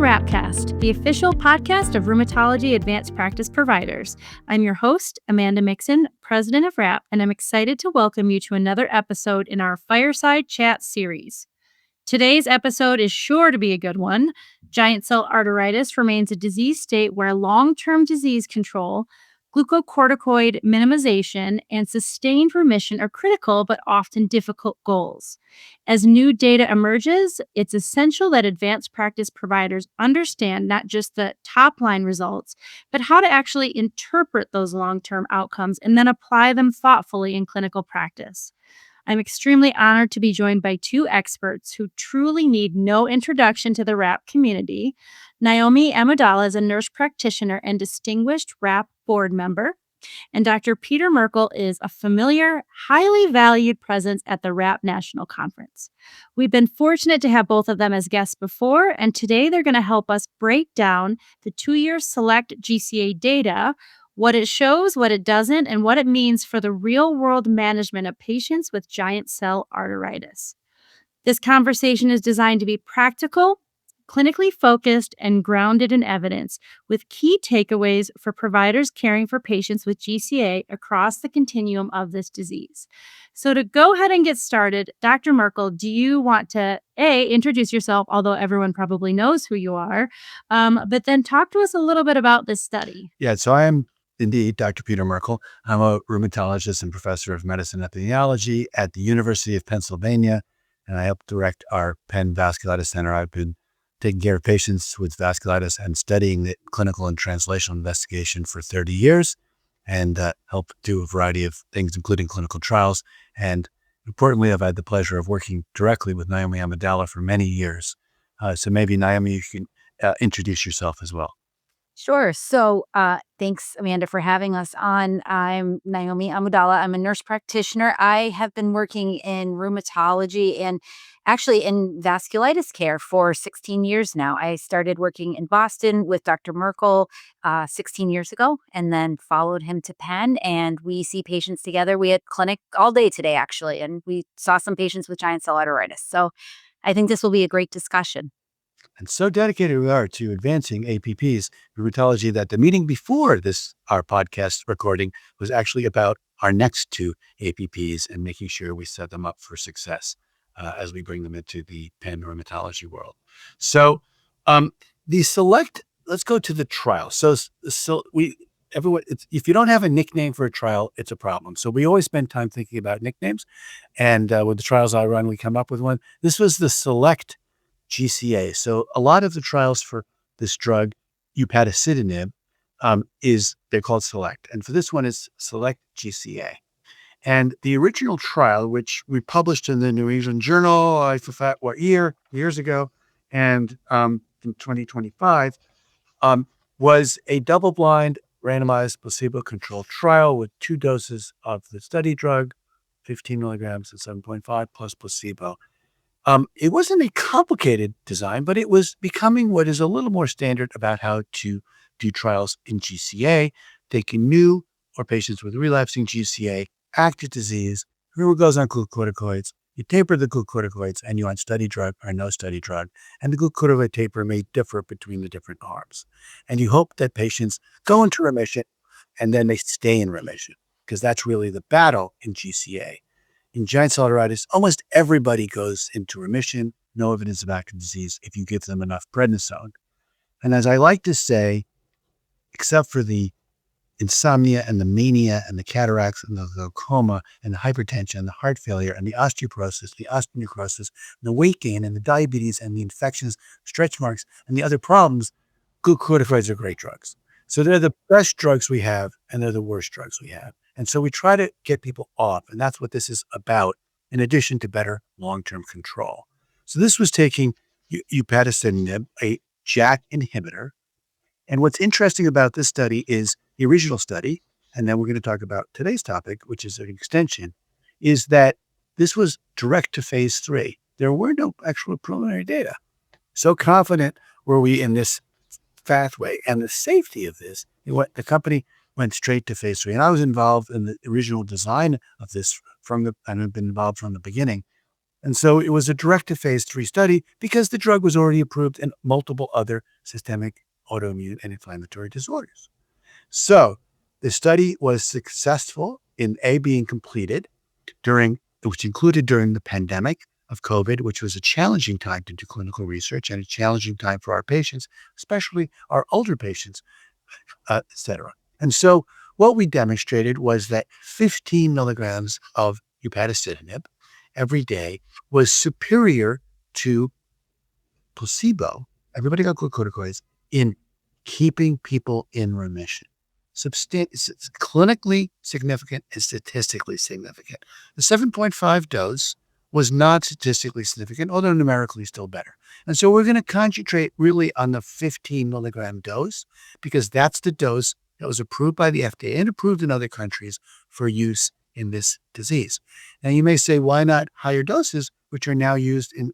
RhAPPcast, the official podcast of Rheumatology Advanced Practice Providers. I'm your host, Amanda Mixon, president of RhAPP, and I'm excited to welcome you to another episode in our Fireside Chat series. Today's episode is sure to be a good one. Giant cell arteritis remains a disease state where long-term disease control, glucocorticoid minimization, and sustained remission are critical but often difficult goals. As new data emerges, it's essential that advanced practice providers understand not just the top-line results, but how to actually interpret those long-term outcomes and then apply them thoughtfully in clinical practice. I'm extremely honored to be joined by two experts who truly need no introduction to the RhAPP community. Naomi Amudala is a nurse practitioner and distinguished RhAPP board member, and Dr. Peter Merkel is a familiar, highly valued presence at the RhAPP National Conference. We've been fortunate to have both of them as guests before, and today they're going to help us break down the 2-year SELECT-GCA data, what it shows, what it doesn't, and what it means for the real-world management of patients with giant cell arteritis. This conversation is designed to be practical, clinically focused, and grounded in evidence, with key takeaways for providers caring for patients with GCA across the continuum of this disease. So to go ahead and get started, Dr. Merkel, do you want to, introduce yourself, although everyone probably knows who you are, but then talk to us a little bit about this study? Yeah, so I am indeed Dr. Peter Merkel. I'm a rheumatologist and professor of medicine epidemiology at the University of Pennsylvania, and I help direct our Penn Vasculitis Center. I've been taking care of patients with vasculitis and studying the clinical and translational investigation for 30 years and help do a variety of things, including clinical trials. And importantly, I've had the pleasure of working directly with Naomi Amudala for many years. So maybe, Naomi, you can introduce yourself as well. Sure. So thanks, Amanda, for having us on. I'm Naomi Amudala. I'm a nurse practitioner. I have been working in rheumatology and actually in vasculitis care for 16 years now. I started working in Boston with Dr. Merkel 16 years ago and then followed him to Penn. And we see patients together. We had clinic all day today, actually, and we saw some patients with giant cell arteritis. So I think this will be a great discussion. And so dedicated we are to advancing APPs rheumatology that the meeting before this, our podcast recording, was actually about our next two APPs and making sure we set them up for success as we bring them into the Penn rheumatology world. So the SELECT, let's go to the trial. So everyone, if you don't have a nickname for a trial, it's a problem. So we always spend time thinking about nicknames. And with the trials I run, we come up with one. This was the SELECT-GCA. So a lot of the trials for this drug, Upadacitinib, they're called SELECT. And for this one, it's SELECT-GCA. And the original trial, which we published in the New England Journal, I forgot what years ago, and in 2025, was a double-blind, randomized, placebo-controlled trial with 2 doses of the study drug, 15 milligrams and 7.5 plus placebo. It wasn't a complicated design, but it was becoming what is a little more standard about how to do trials in GCA, taking new or patients with relapsing GCA, active disease, who goes on glucocorticoids. You taper the glucocorticoids and you're on study drug or no study drug. And the glucocorticoid taper may differ between the different arms. And you hope that patients go into remission and then they stay in remission, because that's really the battle in GCA. In giant cell arteritis, almost everybody goes into remission, no evidence of active disease, if you give them enough prednisone. And as I like to say, except for the insomnia and the mania and the cataracts and the glaucoma and the hypertension and the heart failure and the osteoporosis, the osteonecrosis, and the weight gain and the diabetes and the infections, stretch marks, and the other problems, glucocorticoids are great drugs. So they're the best drugs we have, and they're the worst drugs we have. And so we try to get people off, and that's what this is about, in addition to better long-term control. So this was taking Upadacitinib, a JAK inhibitor. And what's interesting about this study is the original study, and then we're going to talk about today's topic, which is an extension, is that this was direct to phase 3. There were no actual preliminary data. So confident were we in this pathway and the safety of this, the company went straight to phase 3. And I was involved in the original design of this and have been involved from the beginning. And so it was a direct to phase 3 study because the drug was already approved in multiple other systemic autoimmune and inflammatory disorders. So the study was successful in being completed which included during the pandemic of COVID, which was a challenging time to do clinical research and a challenging time for our patients, especially our older patients, et cetera. And so what we demonstrated was that 15 milligrams of upadacitinib every day was superior to placebo. Everybody got glucocorticoids in keeping people in remission. It's clinically significant and statistically significant. The 7.5 dose was not statistically significant, although numerically still better. And so we're going to concentrate really on the 15 milligram dose because that's the dose that was approved by the FDA and approved in other countries for use in this disease. Now you may say, why not higher doses, which are now used in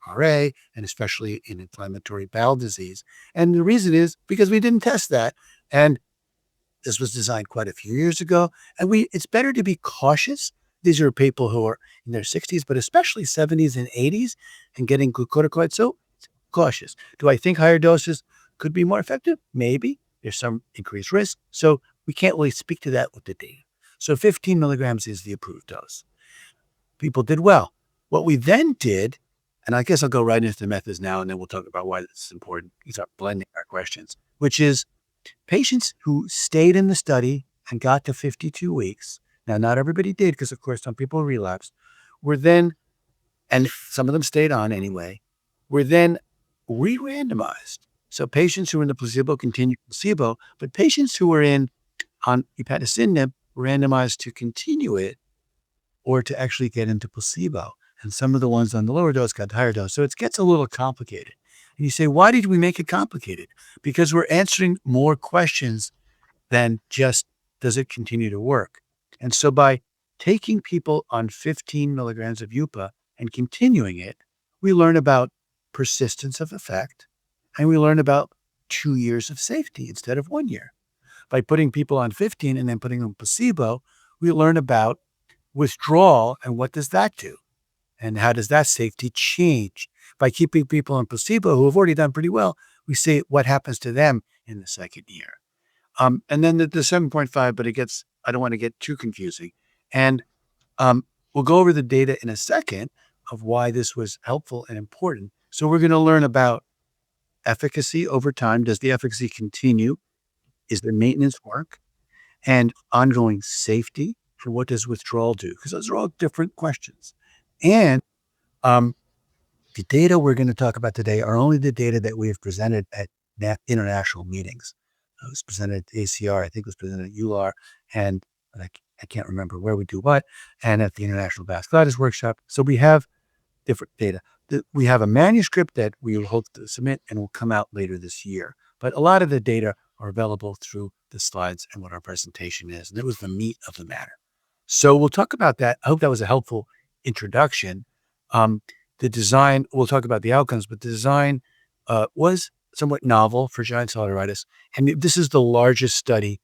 RA and especially in inflammatory bowel disease? And the reason is because we didn't test that. And this was designed quite a few years ago. And it's better to be cautious. These are people who are in their 60s, but especially 70s and 80s and getting glucocorticoids. So cautious. Do I think higher doses could be more effective? Maybe. There's some increased risk. So we can't really speak to that with the data. So 15 milligrams is the approved dose. People did well. What we then did, and I guess I'll go right into the methods now, and then we'll talk about why this is important. We start blending our questions, which is patients who stayed in the study and got to 52 weeks. Now, not everybody did, because of course, some people relapsed, were then, and some of them stayed on anyway, were then re-randomized. So patients who were in the placebo continued placebo, but patients who were on upadacitinib were randomized to continue it or to actually get into placebo. And some of the ones on the lower dose got the higher dose. So it gets a little complicated. And you say, why did we make it complicated? Because we're answering more questions than just, does it continue to work? And so by taking people on 15 milligrams of UPA and continuing it, we learn about persistence of effect, and we learn about 2 years of safety instead of 1 year. By putting people on 15 and then putting them on placebo, we learn about withdrawal and what does that do? And how does that safety change? By keeping people on placebo who have already done pretty well, we see what happens to them in the second year. And then the 7.5, but I don't want to get too confusing. And we'll go over the data in a second of why this was helpful and important. So we're going to learn about efficacy over time. Does the efficacy continue? Is there maintenance work? And ongoing safety. For what does withdrawal do? Because those are all different questions. And the data we're going to talk about today are only the data that we have presented at international meetings. It was presented at ACR, I think it was presented at ULAR, and I can't remember where we do what, and at the International Vasculitis Workshop. So we have different data. We have a manuscript that we will hope to submit and will come out later this year. But a lot of the data are available through the slides and what our presentation is. And it was the meat of the matter. So we'll talk about that. I hope that was a helpful introduction. The design, we'll talk about the outcomes, but the design was somewhat novel for giant cell arteritis. And this is the largest study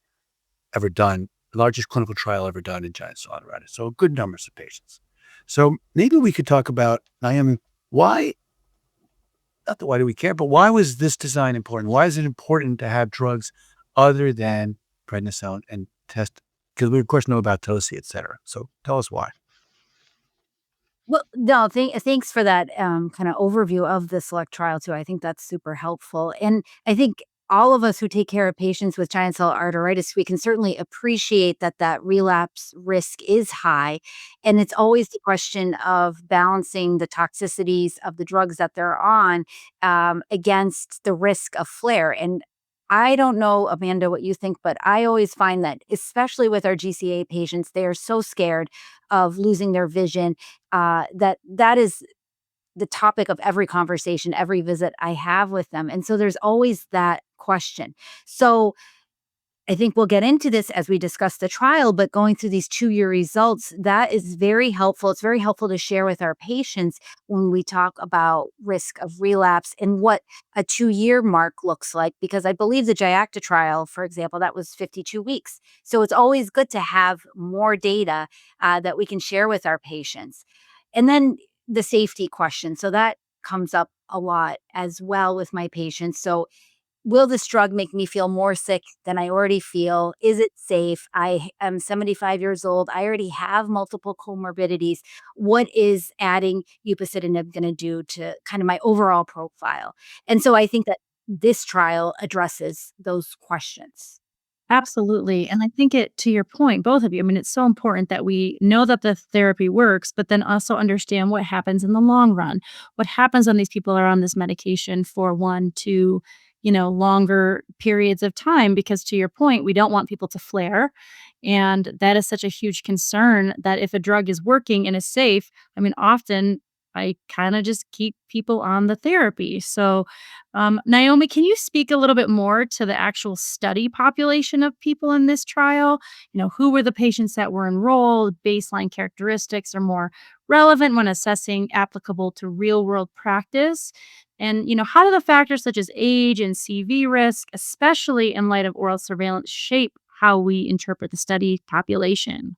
ever done, the largest clinical trial ever done in giant cell arteritis. So good numbers of patients. So maybe we could talk about, Naomi, why do we care, but why was this design important? Why is it important to have drugs other than prednisone and test? Because we, of course, know about TOSI, et cetera. So tell us why. Well, no, thanks for that kind of overview of the SELECT trial too. I think that's super helpful. And I think all of us who take care of patients with giant cell arteritis, we can certainly appreciate that relapse risk is high. And it's always the question of balancing the toxicities of the drugs that they're on against the risk of flare. And I don't know, Amanda, what you think, but I always find that, especially with our GCA patients, they are so scared of losing their vision that is the topic of every conversation, every visit I have with them. And so there's always that question. So I think we'll get into this as we discuss the trial, but going through these 2-year results, that is very helpful. It's very helpful to share with our patients when we talk about risk of relapse and what a 2-year mark looks like, because I believe the GIACTA trial, for example, that was 52 weeks. So it's always good to have more data that we can share with our patients. And then the safety question. So that comes up a lot as well with my patients. So will this drug make me feel more sick than I already feel? Is it safe? I am 75 years old. I already have multiple comorbidities. What is adding upadacitinib going to do to kind of my overall profile? And so I think that this trial addresses those questions. Absolutely. And I think to your point, both of you, I mean, it's so important that we know that the therapy works, but then also understand what happens in the long run. What happens when these people are on this medication for 1, 2, longer periods of time? Because to your point, we don't want people to flare. And that is such a huge concern that if a drug is working and is safe, I mean, often I kind of just keep people on the therapy. So, Naomi, can you speak a little bit more to the actual study population of people in this trial? Who were the patients that were enrolled? Baseline characteristics are more relevant when assessing applicable to real world practice. And, how do the factors such as age and CV risk, especially in light of oral surveillance, shape how we interpret the study population?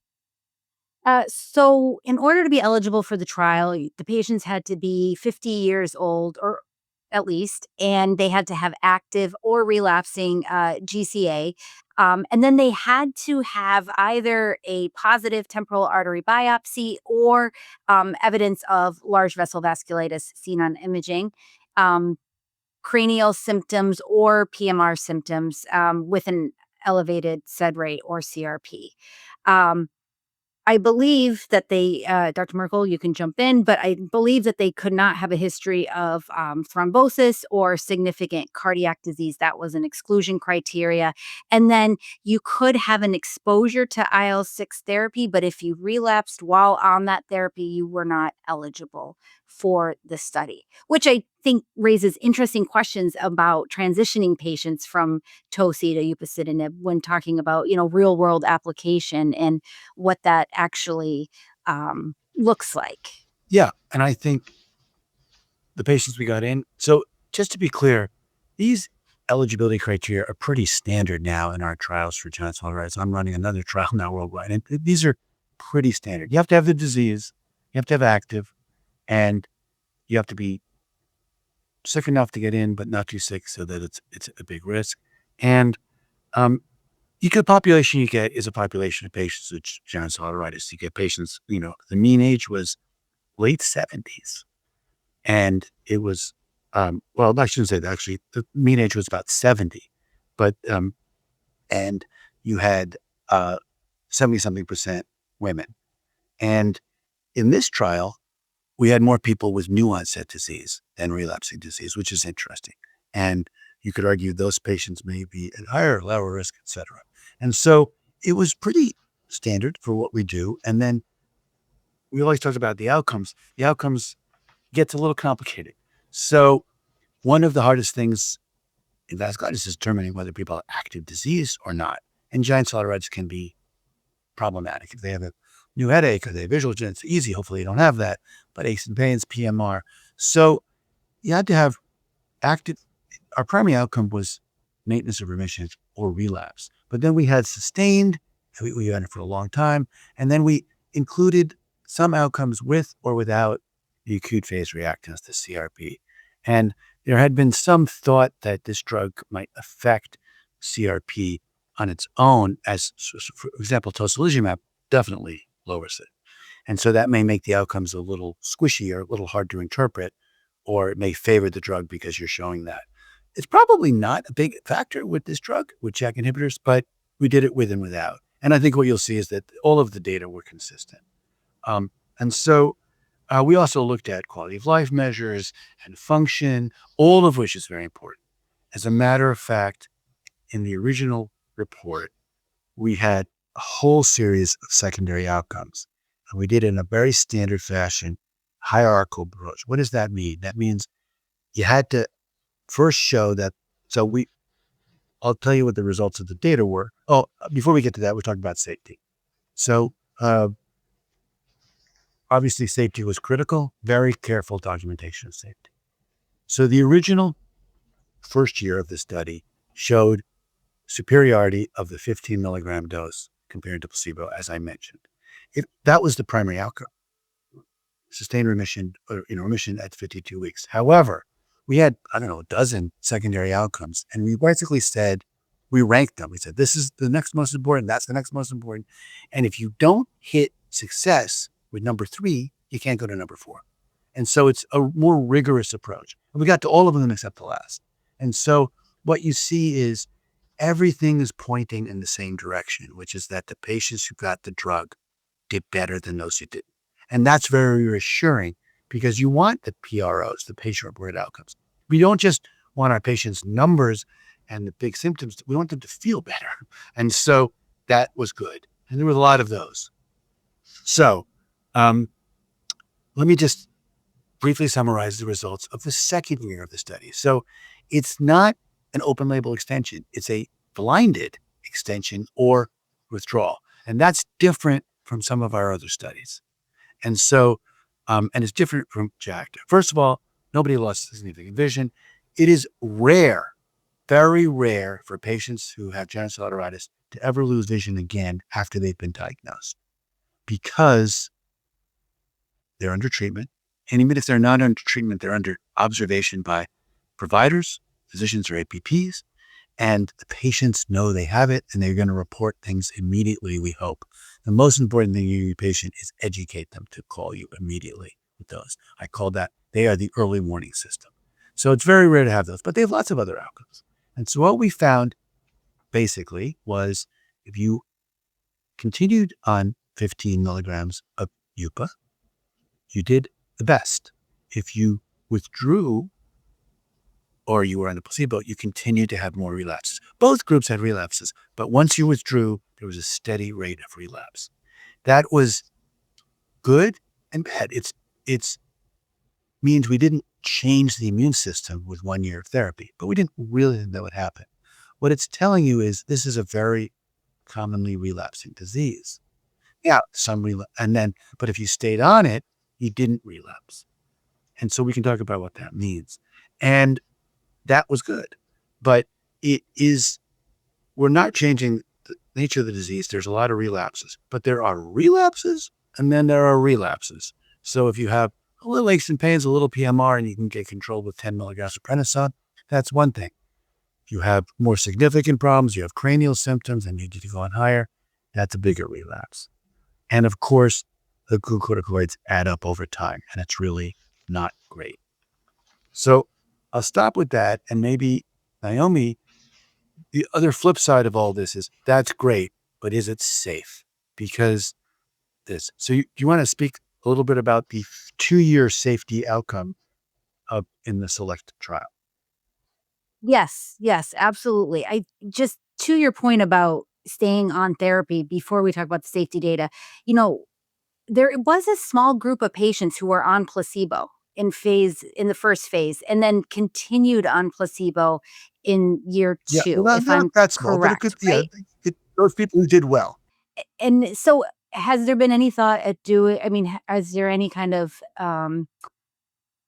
So, in order to be eligible for the trial, the patients had to be 50 years old or at least, and they had to have active or relapsing GCA. And then they had to have either a positive temporal artery biopsy or evidence of large vessel vasculitis seen on imaging, um, cranial symptoms or PMR symptoms with an elevated SED rate or CRP. Um, I believe that they, Dr. Merkel, you can jump in, but I believe that they could not have a history of thrombosis or significant cardiac disease. That was an exclusion criteria. And then you could have an exposure to IL-6 therapy, but if you relapsed while on that therapy, you were not eligible for the study, which I think raises interesting questions about transitioning patients from TOSI to upadacitinib when talking about, real world application and what that actually looks like. Yeah. And I think the patients we got in. So just to be clear, these eligibility criteria are pretty standard now in our trials for giant cell arteritis. I'm running another trial now worldwide, and these are pretty standard. You have to have the disease, you have to have active, and you have to be sick enough to get in, but not too sick so that it's a big risk. And the population you get is a population of patients with giant cell arteritis. You get patients, the mean age was late 70s. And it was, well, I shouldn't say that. Actually, the mean age was about 70. But, and you had 70-something% women. And in this trial, we had more people with new onset disease than relapsing disease, which is interesting. And you could argue those patients may be at higher or lower risk, et cetera. And so it was pretty standard for what we do. And then we always talked about the outcomes. The outcomes gets a little complicated. So one of the hardest things in vasculitis is determining whether people have active disease or not. And giant cell arteritis can be problematic. If they have a new headache or they have visual, it's easy. Hopefully you don't have that. But aches and pains, PMR. So you had to have active. Our primary outcome was maintenance of remission or relapse. But then we had sustained, we had it for a long time. And then we included some outcomes with or without the acute phase reactants, the CRP. And there had been some thought that this drug might affect CRP on its own, as, for example, tocilizumab definitely lowers it. And so that may make the outcomes a little squishy or a little hard to interpret, or it may favor the drug because you're showing that. It's probably not a big factor with this drug, with JAK inhibitors, but we did it with and without. And I think what you'll see is that all of the data were consistent. And so we also looked at quality of life measures and function, all of which is very important. As a matter of fact, in the original report, we had a whole series of secondary outcomes. And we did it in a very standard fashion, hierarchical approach. What does that mean? That means you had to first show that, I'll tell you what the results of the data were. Oh, before we get to that, we're talking about safety. So obviously safety was critical, very careful documentation of safety. So the original first year of the study showed superiority of the 15 milligram dose compared to placebo, as I mentioned. That was the primary outcome. sustained remission or remission at 52 weeks. However, we had, a dozen secondary outcomes, and we basically said, we ranked them. We said, this is the next most important, that's the next most important. And if you don't hit success with number 3, you can't go to number 4. And so it's a more rigorous approach. And we got to all of them except the last. And so what you see is everything is pointing in the same direction, which is that the patients who got the drug did better than those who didn't. And that's very reassuring because you want the PROs, the patient-reported outcomes. We don't just want our patients' numbers and the big symptoms. We want them to feel better. And so that was good. And there was a lot of those. So let me just briefly summarize the results of the second year of the study. So it's not an open label extension. It's a blinded extension or withdrawal. And that's different from some of our other studies. And so, and it's different from JACTA. First of all, nobody lost significant vision. It is rare, very rare for patients who have genital arteritis to ever lose vision again after they've been diagnosed because they're under treatment. And even if they're not under treatment, they're under observation by providers, physicians, or APPs. And the patients know they have it, and they're going to report things immediately, we hope. The most important thing you, your patient, is educate them to call you immediately with those. I call that, they are the early warning system. So it's very rare to have those, but they have lots of other outcomes. And so what we found basically was if you continued on 15 milligrams of UPA, you did the best. If you withdrew or you were on the placebo, you continued to have more relapses. Both groups had relapses, but once you withdrew, there was a steady rate of relapse. That was good and bad. It's means we didn't change the immune system with 1 year of therapy, but we didn't really know what happened. What it's telling you is this is a very commonly relapsing disease. Yeah, but if you stayed on it, you didn't relapse. And so we can talk about what that means. And that was good, but we're not changing the nature of the disease. There's a lot of relapses, but there are relapses and then there are relapses. So if you have a little aches and pains, a little PMR, and you can get controlled with 10 milligrams of prednisone, that's one thing. If you have more significant problems, you have cranial symptoms and you need to go on higher, that's a bigger relapse. And of course, the glucocorticoids add up over time, and it's really not great. So I'll stop with that. And maybe, Naomi, the other flip side of all this is that's great, but is it safe? Because this. So you want to speak a little bit about the 2-year safety outcome in the SELECT trial? Yes, absolutely. I just to your point about staying on therapy before we talk about the safety data, there was a small group of patients who were on placebo in the first phase and then continued on placebo in year Yeah, 2, well, if not I'm that small, but it correct, could, yeah, right? those people who did well. And so has there been any thought at is there any kind of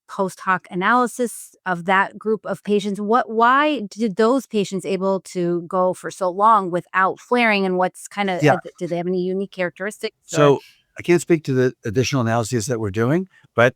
post hoc analysis of that group of patients? Why did those patients able to go for so long without flaring, and what's kind of, Yeah. do they have any unique characteristics? So I can't speak to the additional analyses that we're doing, but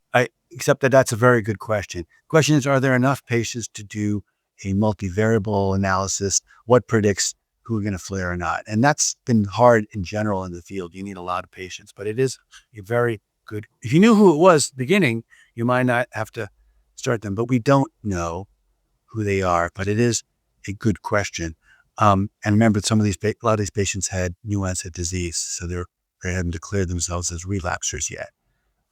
except that that's a very good question. The question is, are there enough patients to do a multivariable analysis? What predicts who are going to flare or not? And that's been hard in general in the field. You need a lot of patients, but it is a very good. If you knew who it was at the beginning, you might not have to start them, but we don't know who they are, but it is a good question. And remember, a lot of these patients had new onset disease, so they haven't declared themselves as relapsers yet.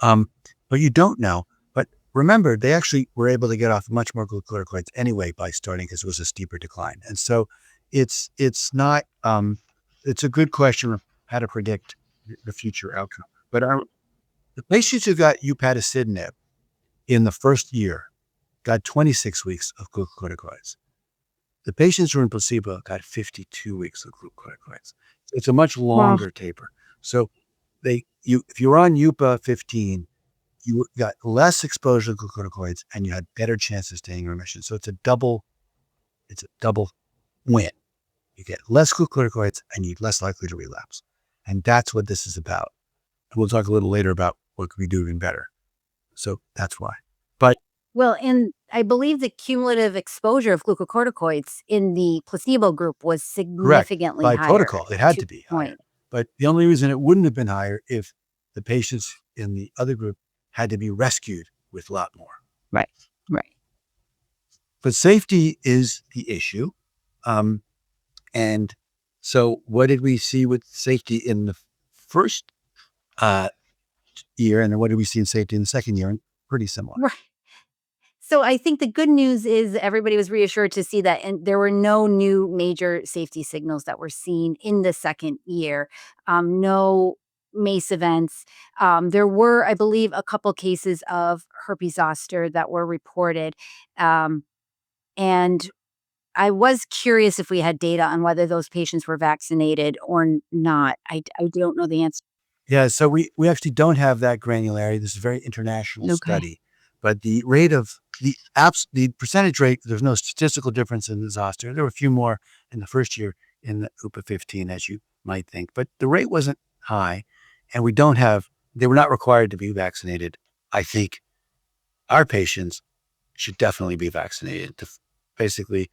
But you don't know. But remember, they actually were able to get off much more glucocorticoids anyway by starting because it was a steeper decline. And so it's not, it's a good question of how to predict the future outcome. But the patients who got upadacitinib in the first year got 26 weeks of glucocorticoids. The patients who were in placebo got 52 weeks of glucocorticoids. It's a much longer taper. So if you were on UPA 15, you got less exposure to glucocorticoids and you had better chance of staying in remission. So it's a double win. You get less glucocorticoids and you're less likely to relapse. And that's what this is about. And we'll talk a little later about what could we do even better. So that's why. But Well, and I believe the cumulative exposure of glucocorticoids in the placebo group was correct, significantly by higher. protocol, it had to be higher. Point. But the only reason it wouldn't have been higher if the patients in the other group had to be rescued with a lot more. Right. But safety is the issue. And so what did we see with safety in the first year? And then what did we see in safety in the second year? And pretty similar. Right. So I think the good news is everybody was reassured to see that, and there were no new major safety signals that were seen in the second year. No MACE events. There were, I believe, a couple cases of herpes zoster that were reported. And I was curious if we had data on whether those patients were vaccinated or not. I don't know the answer. Yeah, so we actually don't have that granularity. This is a very international Okay. study. But the rate of the percentage rate, there's no statistical difference in the zoster. There were a few more in the first year in the UPA 15, as you might think. But the rate wasn't high. And they were not required to be vaccinated. I think our patients should definitely be vaccinated. Basically,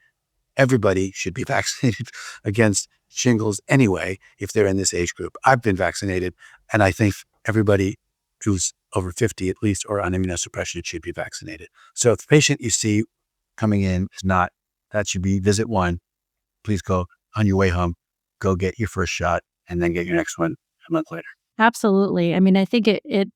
everybody should be vaccinated against shingles anyway, if they're in this age group. I've been vaccinated, and I think everybody who's over 50 at least or on immunosuppression should be vaccinated. So if the patient you see coming in is not, that should be visit 1. Please go on your way home, go get your first shot, and then get your next one a month later. Absolutely. I mean, I think in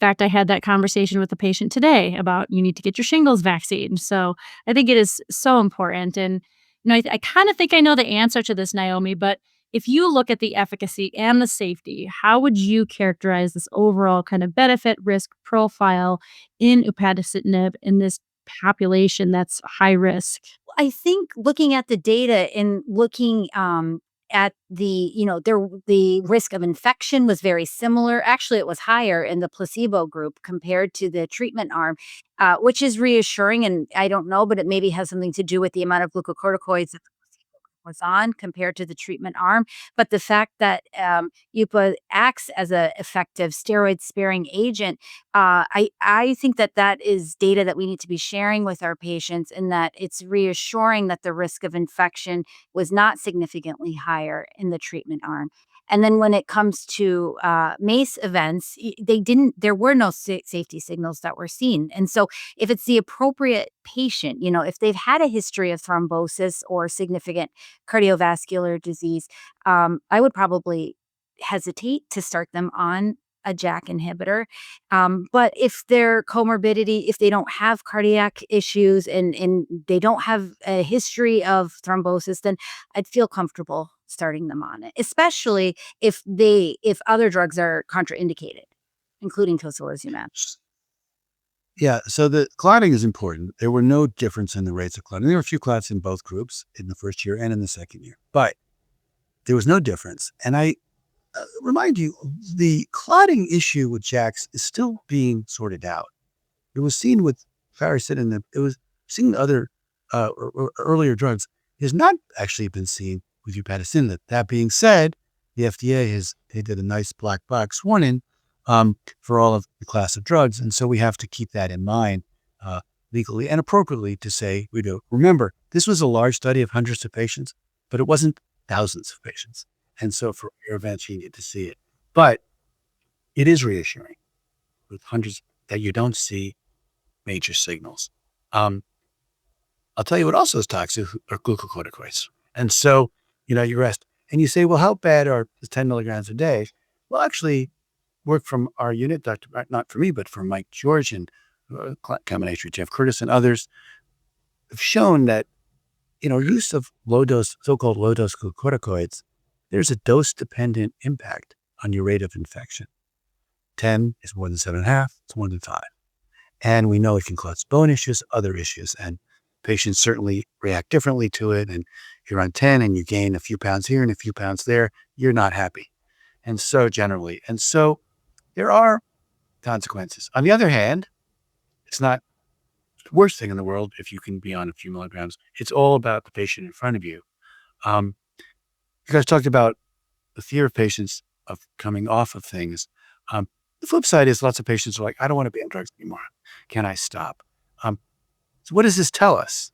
fact, I had that conversation with a patient today about you need to get your shingles vaccine. So I think it is so important. And, I kind of think I know the answer to this, Naomi, but if you look at the efficacy and the safety, how would you characterize this overall kind of benefit risk profile in upadacitinib in this population that's high risk? I think looking at the data and looking at the risk of infection was very similar. Actually, it was higher in the placebo group compared to the treatment arm, which is reassuring. And I don't know, but it maybe has something to do with the amount of glucocorticoids that the placebo group was on compared to the treatment arm. But the fact that UPA acts as an effective steroid-sparing agent, I think that is data that we need to be sharing with our patients, and that it's reassuring that the risk of infection was not significantly higher in the treatment arm. And then when it comes to MACE events, there were no safety signals that were seen. And so if it's the appropriate patient, if they've had a history of thrombosis or significant cardiovascular disease, I would probably hesitate to start them on a JAK inhibitor. But if their comorbidity, if they don't have cardiac issues and they don't have a history of thrombosis, then I'd feel comfortable starting them on it, especially if other drugs are contraindicated, including tocilizumab. Yeah, so the clotting is important. There were no difference in the rates of clotting. There were a few clots in both groups in the first year and in the second year, but there was no difference. And I remind you, the clotting issue with JAKs is still being sorted out. It was seen with Fireside, it was seen with other or earlier drugs. It has not actually been seen with Upadacitinib. That being said, the FDA they did a nice black box warning for all of the class of drugs. And so we have to keep that in mind legally and appropriately to say we do. Remember, this was a large study of hundreds of patients, but it wasn't thousands of patients. And so for your events, you need to see it. But it is reassuring with hundreds that you don't see major signals. I'll tell you what also is toxic are glucocorticoids. And so, you're asked, and you say, well, how bad are the 10 milligrams a day? Well, actually, work from our unit, not for me, but for Mike George and combination with Jeff Curtis and others, have shown that, use of so-called low-dose glucocorticoids, there's a dose-dependent impact on your rate of infection. 10 is more than 7.5, it's more than 5. And we know it can cause bone issues, other issues, and patients certainly react differently to it. And if you're on 10 and you gain a few pounds here and a few pounds there, you're not happy. And so there are consequences. On the other hand, it's not the worst thing in the world if you can be on a few milligrams. It's all about the patient in front of you. You guys talked about the fear of patients of coming off of things. The flip side is lots of patients are like, I don't want to be on drugs anymore. Can I stop? So what does this tell us?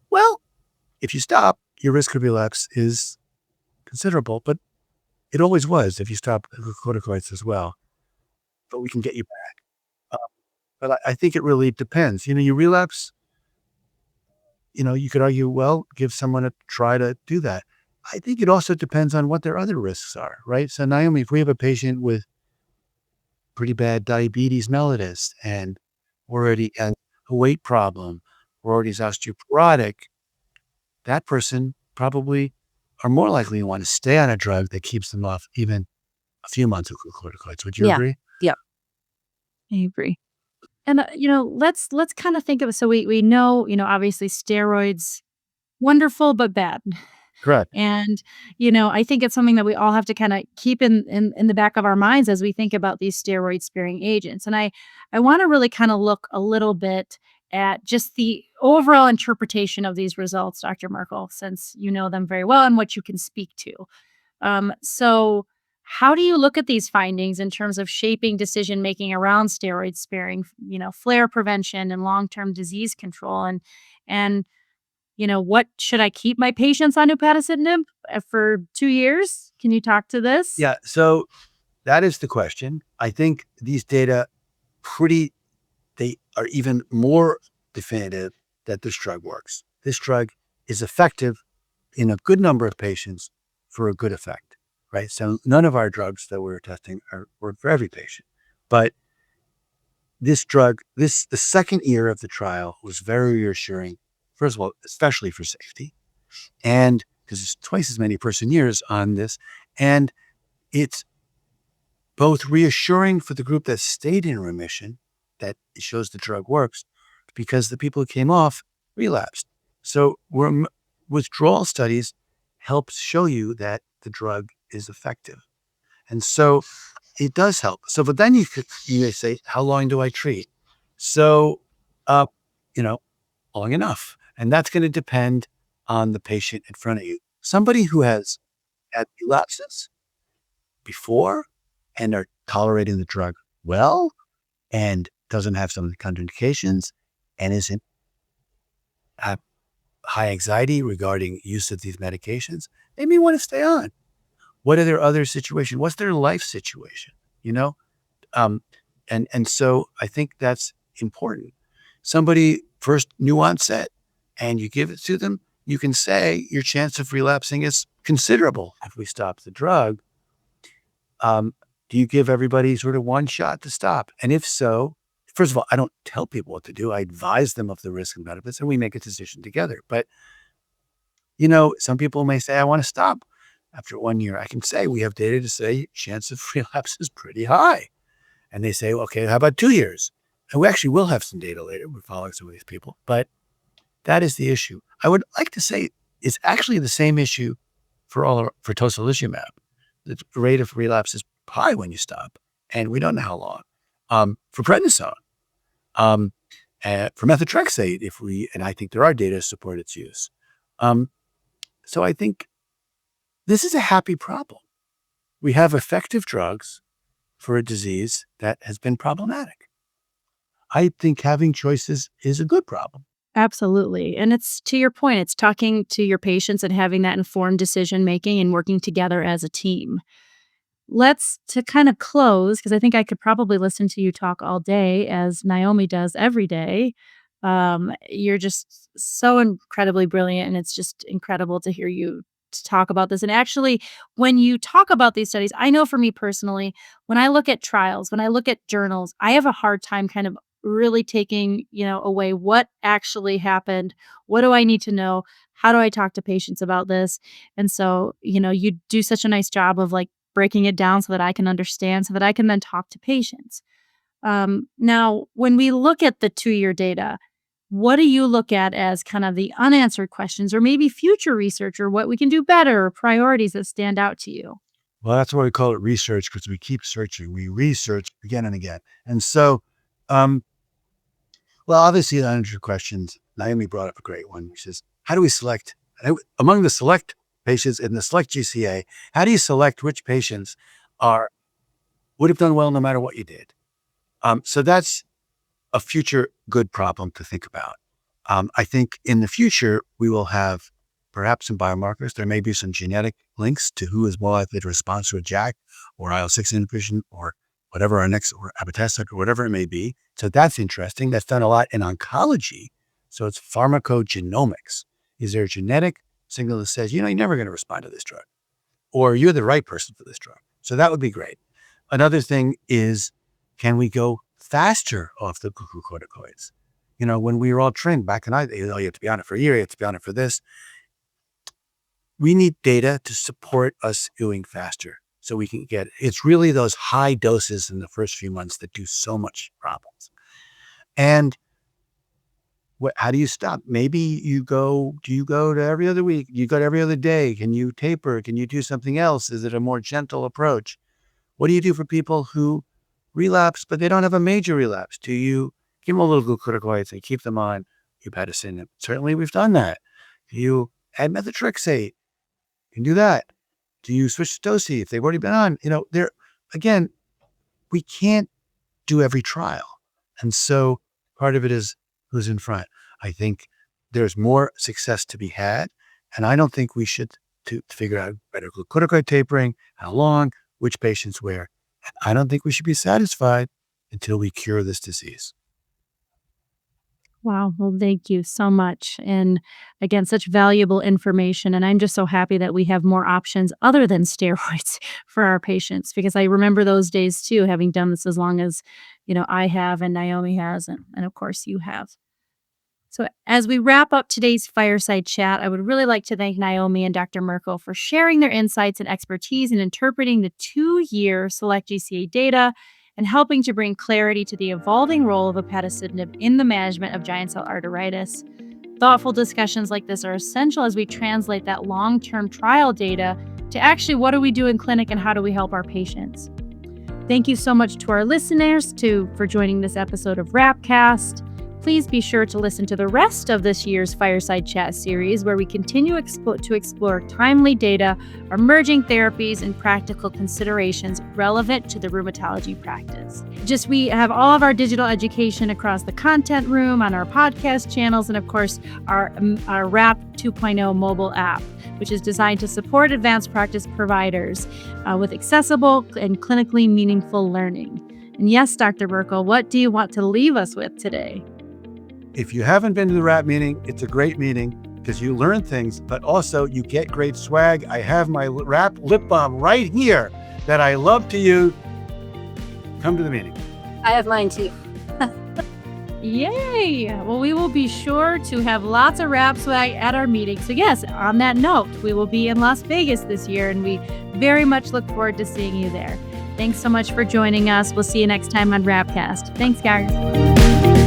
Well, if you stop, your risk of relapse is considerable, but it always was if you stop glucocorticoids as well. But we can get you back. But I think it really depends. You relapse, you could argue, well, give someone a try to do that. I think it also depends on what their other risks are, right? So Naomi, if we have a patient with pretty bad diabetes mellitus and already has a weight problem, or already is osteoporotic, that person probably are more likely to want to stay on a drug that keeps them off even a few months of glucocorticoids. Would you Yeah. agree? Yep. I agree. And let's kind of think of, so we know, obviously steroids, wonderful but bad. Correct. And I think it's something that we all have to kind of keep in the back of our minds as we think about these steroid sparing agents. And I want to really kind of look a little bit at just the overall interpretation of these results, Dr. Merkel, since you know them very well and what you can speak to. So how do you look at these findings in terms of shaping decision making around steroid sparing, flare prevention and long-term disease control? And what should I keep my patients on upadacitinib for 2 years? Can you talk to this? Yeah. So that is the question. I think these data they are even more definitive that this drug works. This drug is effective in a good number of patients for a good effect, right? So none of our drugs that we're testing work for every patient. But this drug, the second year of the trial was very reassuring, first of all, especially for safety, and because it's twice as many person years on this. And it's both reassuring for the group that stayed in remission, that it shows the drug works, because the people who came off relapsed. So withdrawal studies help show you that the drug is effective. And so it does help. So, but then you may say, how long do I treat? So, long enough. And that's going to depend on the patient in front of you. Somebody who has had relapses before and are tolerating the drug well and doesn't have some of the contraindications and isn't have high anxiety regarding use of these medications, they may want to stay on. What are their other situations? What's their life situation? And so I think that's important. Somebody first new onset and you give it to them, you can say your chance of relapsing is considerable if we stop the drug. Do you give everybody sort of one shot to stop? And if so, first of all, I don't tell people what to do. I advise them of the risks and benefits, and we make a decision together. But, some people may say, I want to stop after 1 year. I can say, we have data to say chance of relapse is pretty high. And they say, okay, how about 2 years? And we actually will have some data later. We're following some of these people. But that is the issue. I would like to say it's actually the same issue for tocilizumab. The rate of relapse is high when you stop, and we don't know how long. For prednisone, for methotrexate, and I think there are data to support its use. So I think this is a happy problem. We have effective drugs for a disease that has been problematic. I think having choices is a good problem. Absolutely. And it's to your point, it's talking to your patients and having that informed decision making and working together as a team. To kind of close, because I think I could probably listen to you talk all day, as Naomi does every day. You're just so incredibly brilliant, and it's just incredible to hear you talk about this. And actually, when you talk about these studies, I know for me personally, when I look at trials, when I look at journals, I have a hard time kind of really taking, away what actually happened. What do I need to know? How do I talk to patients about this? And so, you do such a nice job of like breaking it down so that I can understand, so that I can then talk to patients. Now, when we look at the 2-year data, what do you look at as kind of the unanswered questions, or maybe future research, or what we can do better, or priorities that stand out to you? Well, that's why we call it research, because we keep searching. We research again and again. And so, obviously, the unanswered questions, Naomi brought up a great one, which is, how do we select, among the select patients in the SELECT-GCA, how do you select which patients are would have done well no matter what you did. So that's a future good problem to think about. I think in the future, we will have perhaps some biomarkers. There may be some genetic links to who is more likely to respond to a JAK or IL-6 inhibition or whatever our next, or abatacept or whatever it may be. So that's interesting. That's done a lot in oncology. So it's pharmacogenomics. Is there a genetic signal that says, you're never going to respond to this drug, or you're the right person for this drug? So that would be great. Another thing is, can we go faster off the glucocorticoids? When we were all trained back in you have to be on it for a year, you have to be on it for this. We need data to support us going faster so we can get, it's really those high doses in the first few months that do so much problems. And how do you stop? Maybe do you go to every other week? You go to every other day? Can you taper? Can you do something else? Is it a more gentle approach? What do you do for people who relapse, but they don't have a major relapse? Do you give them a little glucocorticoids and keep them on Upadacitinib? Certainly we've done that. Do you add methotrexate? You can do that. Do you switch to Dosi if they've already been on? Again, we can't do every trial. And so part of it is who's in front. I think there's more success to be had. And I don't think we should to figure out better glucocorticoid tapering, how long, which patients where. And I don't think we should be satisfied until we cure this disease. Wow. Well, thank you so much. And again, such valuable information. And I'm just so happy that we have more options other than steroids for our patients, because I remember those days too, having done this as long as, I have and Naomi has, and of course you have. So as we wrap up today's Fireside Chat, I would really like to thank Naomi and Dr. Merkel for sharing their insights and expertise in interpreting the 2-year SELECT-GCA data and helping to bring clarity to the evolving role of upadacitinib in the management of giant cell arteritis. Thoughtful discussions like this are essential as we translate that long-term trial data to actually what do we do in clinic and how do we help our patients. Thank you so much to our listeners for joining this episode of RhAPPcast. Please be sure to listen to the rest of this year's Fireside Chat series, where we continue to explore timely data, emerging therapies, and practical considerations relevant to the rheumatology practice. We have all of our digital education across the content room, on our podcast channels, and of course, our RhAPP 2.0 mobile app, which is designed to support advanced practice providers with accessible and clinically meaningful learning. And yes, Dr. Merkel, what do you want to leave us with today? If you haven't been to the RhAPP meeting, it's a great meeting because you learn things, but also you get great swag. I have my RhAPP lip balm right here that I love to use. Come to the meeting. I have mine too. Yay! Well, we will be sure to have lots of RhAPP swag at our meeting. So yes, on that note, we will be in Las Vegas this year, and we very much look forward to seeing you there. Thanks so much for joining us. We'll see you next time on RhAPPcast. Thanks, guys.